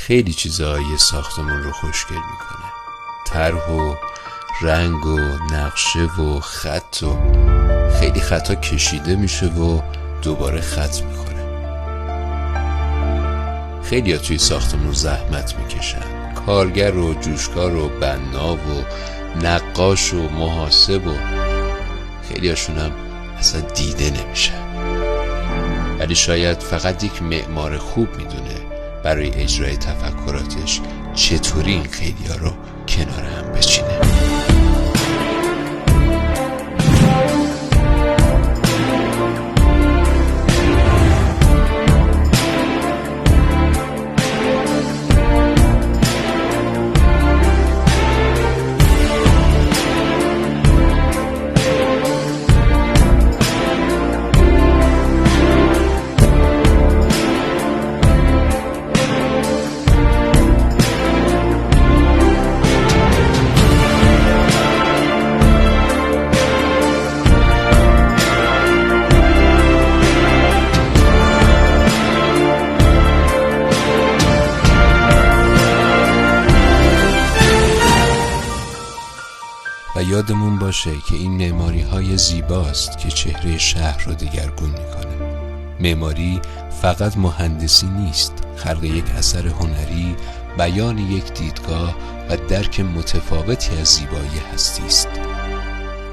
خیلی چیزای ساختمون رو خوشگل میکنه. طرح و رنگ و نقشه و خط و خیلی خطا کشیده میشه و دوباره خط میخوره. خیلی ها توی ساختمون زحمت میکشن، کارگر و جوشکار و بنا و نقاش و محاسب و خیلی هاشون هم اصلا دیده نمیشن. ولی شاید فقط یک معمار خوب میدونه برای اجرای تفکراتش چطوری این خیلی ها رو کنار هم بچینه. و یادمون باشه که این معماری‌های زیباست که چهره شهر رو دگرگون میکنه. معماری فقط مهندسی نیست، خلق یک اثر هنری، بیان یک دیدگاه و درک متفاوتی از زیبایی هستی است.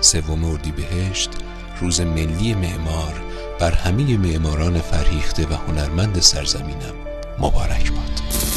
3 اردیبهشت، روز ملی معمار، بر همه معماران فرهیخته و هنرمند سرزمینم مبارک باد.